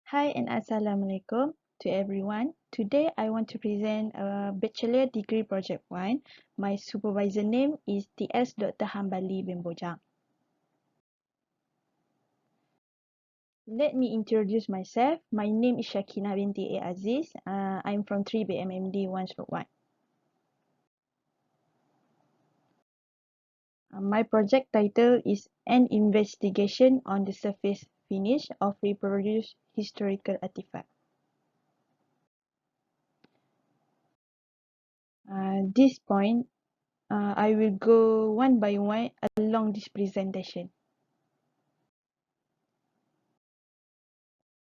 Hi and Assalamualaikum to everyone. Today I want to present a Bachelor Degree Project 1. My supervisor name is TS Dr. Hambali bin Bojang. Let me introduce myself. My name is Syakinah binti A Aziz. I'm from 3B MMD 1/1. My project title is An Investigation on the Surface Finish of Reproduced Historical Artifact. This point, I will go one by one along this presentation.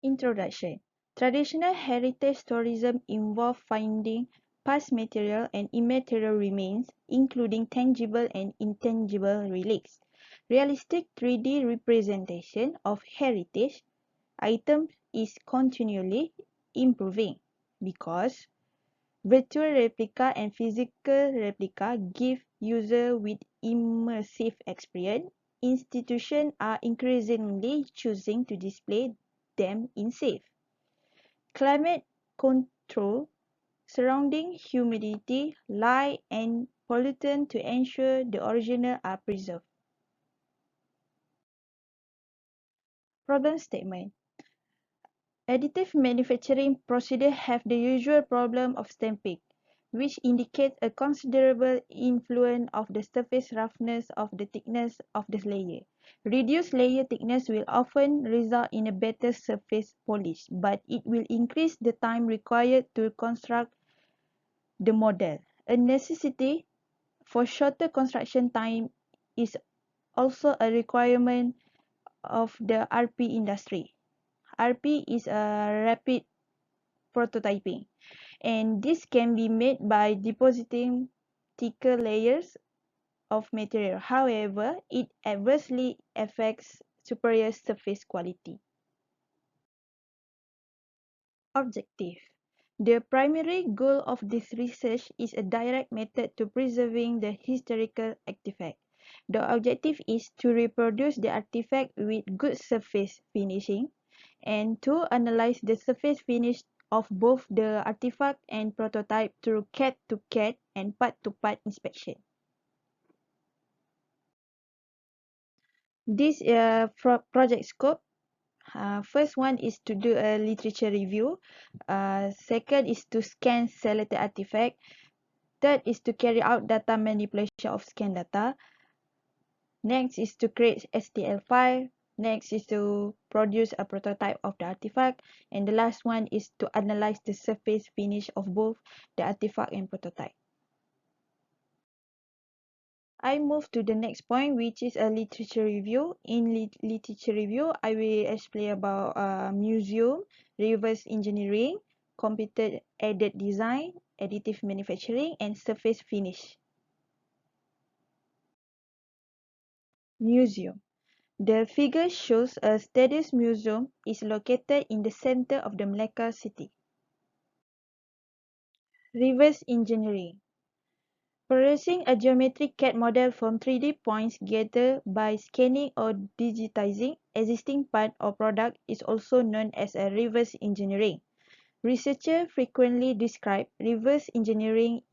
Introduction. Traditional heritage tourism involves finding past material and immaterial remains, including tangible and intangible relics. Realistic 3D representation of heritage items is continually improving because virtual replica and physical replica give users with immersive experience. Institutions are increasingly choosing to display them in safe, climate control surrounding humidity, light, and pollutant to ensure the original are preserved. Problem statement. Additive manufacturing procedures have the usual problem of stamping, which indicates a considerable influence of the surface roughness of the thickness of the layer. Reduced layer thickness will often result in a better surface polish, but it will increase the time required to construct the model. A necessity for shorter construction time is also a requirement of the RP industry. RP is a rapid prototyping, and this can be made by depositing thicker layers of material. However, it adversely affects superior surface quality. Objective. The primary goal of this research is a direct method to preserving the historical artifact. The objective is to reproduce the artifact with good surface finishing and to analyze the surface finish of both the artifact and prototype through CAD-to-CAD and part-to-part inspection. This project scope. First one is to do a literature review. Second is to scan selected artifact. Third is to carry out data manipulation of scan data. Next is to create STL file. Next is to produce a prototype of the artifact. And the last one is to analyze the surface finish of both the artifact and prototype. I move to the next point, which is a literature review. In literature review, I will explain about museum, reverse engineering, computer-aided design, additive manufacturing, and surface finish. Museum. The figure shows a Stadius Museum is located in the center of the Melaka city. Reverse engineering. Producing a geometric CAD model from 3D points gathered by scanning or digitizing existing part or product is also known as a reverse engineering. Researchers frequently describe reverse engineering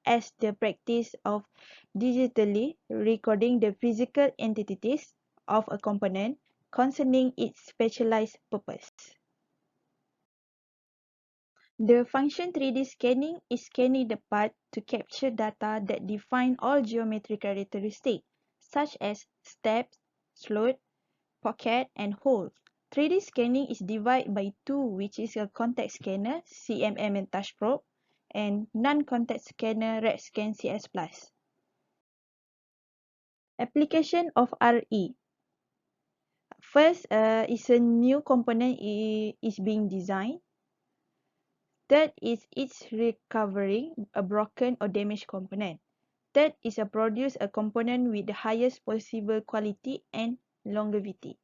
as the practice of digitally recording the physical entities of a component concerning its specialized purpose. The function 3D scanning is scanning the part to capture data that define all geometric characteristics, such as steps, slot, pocket, and holes. 3D scanning is divided by two, which is a contact scanner, CMM and touch probe, and non-contact scanner, RETScan CS+. Application of RE. First, is a new component is being designed. Third is its recovering a broken or damaged component. Third is a produce a component with the highest possible quality and longevity.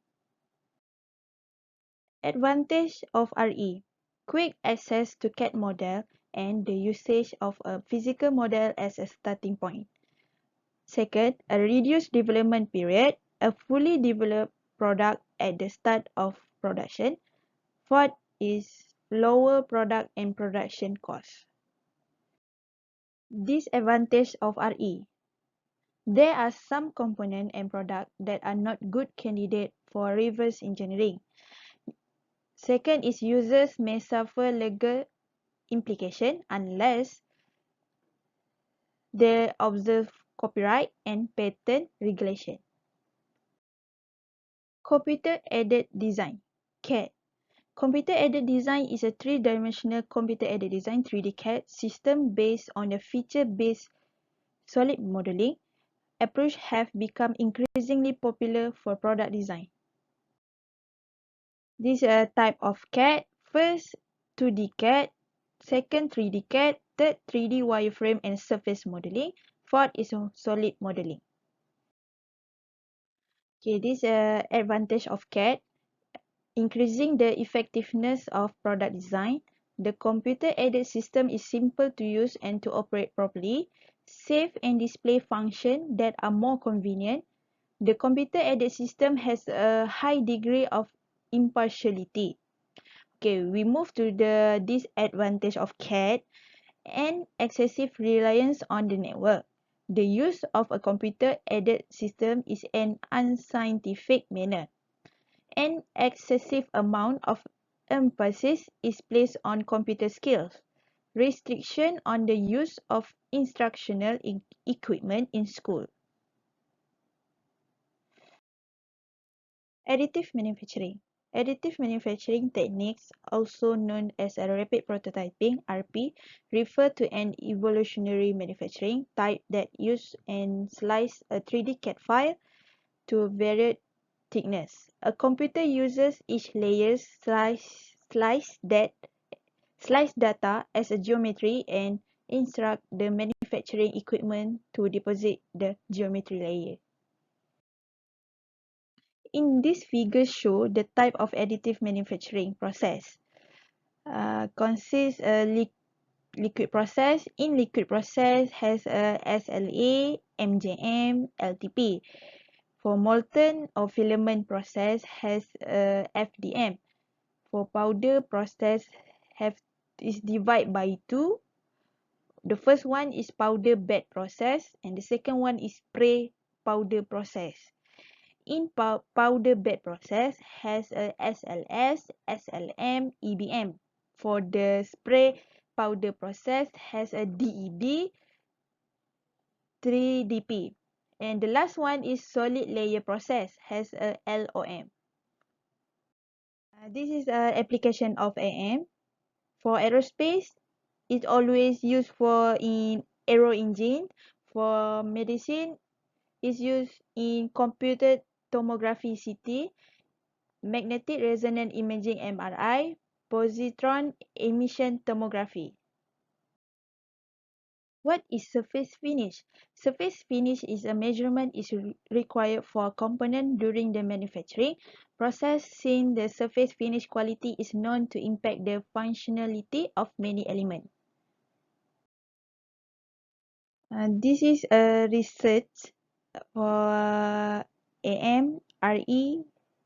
Advantage of RE. Quick access to CAD model and the usage of a physical model as a starting point. Second, a reduced development period, a fully developed product at the start of production. Fourth, is lower product and production costs. Disadvantage of RE. There are some components and products that are not good candidates for reverse engineering. Second is users may suffer legal implication unless they observe copyright and patent regulation. Computer-aided design (CAD). Computer-aided design is a three-dimensional computer-aided design (3D CAD) system based on the feature-based solid modeling approach have become increasingly popular for product design. This is a type of CAD. First, 2D CAD. Second, 3D CAD. Third, 3D wireframe and surface modeling. Fourth is solid modeling. Okay, this advantage of CAD. Increasing the effectiveness of product design. The computer-aided system is simple to use and to operate properly. Save and display functions that are more convenient. The computer-aided system has a high degree of impartiality. Okay, we move to the disadvantage of CAD and excessive reliance on the network. The use of a computer-aided system is an unscientific manner. An excessive amount of emphasis is placed on computer skills. Restriction on the use of instructional equipment in school. Additive manufacturing. Additive manufacturing techniques, also known as a rapid prototyping (RP), refer to an evolutionary manufacturing type that uses and slices a 3D CAD file to varied thickness. A computer uses each layer's slice data as a geometry and instruct the manufacturing equipment to deposit the geometry layer. In this figure show the type of additive manufacturing process. Consists a liquid process. In liquid process has a SLA, MJM, LTP. For molten or filament process has a FDM. For powder process is divided by two. The first one is powder bed process and the second one is spray powder process. In powder bed process has a SLS, SLM, EBM. For the spray powder process has a DED, 3DP. And the last one is solid layer process has a LOM. This is an application of AM. For aerospace, it's always used in aero engine. For medicine, it's used in computed tomography CT, magnetic resonance imaging MRI, positron emission tomography. What is surface finish? Surface finish is a measurement required for a component during the manufacturing process since the surface finish quality is known to impact the functionality of many elements. This is a research for AM, RE,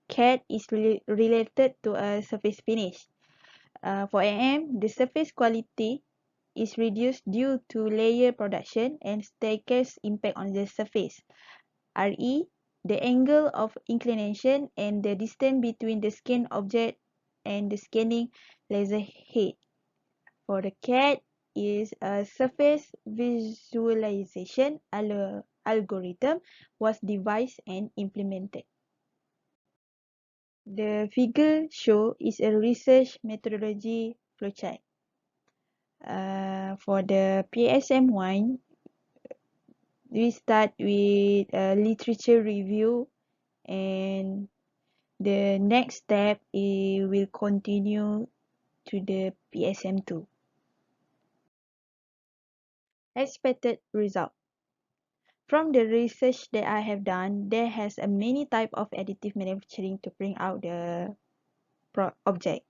CAD is related to a surface finish. For AM, the surface quality is reduced due to layer production and staircase impact on the surface. RE, the angle of inclination and the distance between the scanned object and the scanning laser head. For the CAD, is a surface visualization algorithm was devised and implemented. The figure show is a research methodology flowchart. For the PSM1, we start with a literature review and the next step will continue to the PSM2. Expected result. From the research that I have done, there has a many type of additive manufacturing to bring out the object.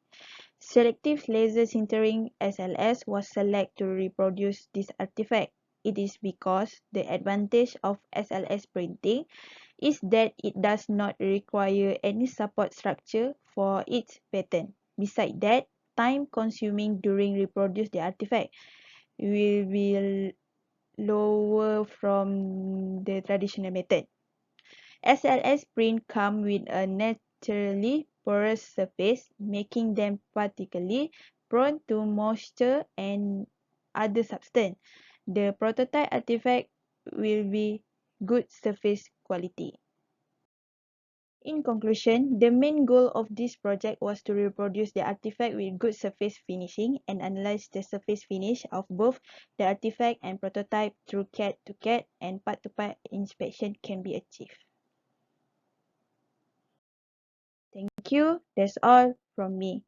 Selective laser sintering SLS was selected to reproduce this artifact. It is because the advantage of SLS printing is that it does not require any support structure for its pattern. Besides that, time consuming during reproduce the artifact will be lower from the traditional method. SLS print come with a naturally porous surface, making them particularly prone to moisture and other substance. The prototype artifact will be good surface quality. In conclusion, the main goal of this project was to reproduce the artifact with good surface finishing and analyze the surface finish of both the artifact and prototype through CAD-to-CAD and part-to-part inspection can be achieved. Thank you. That's all from me.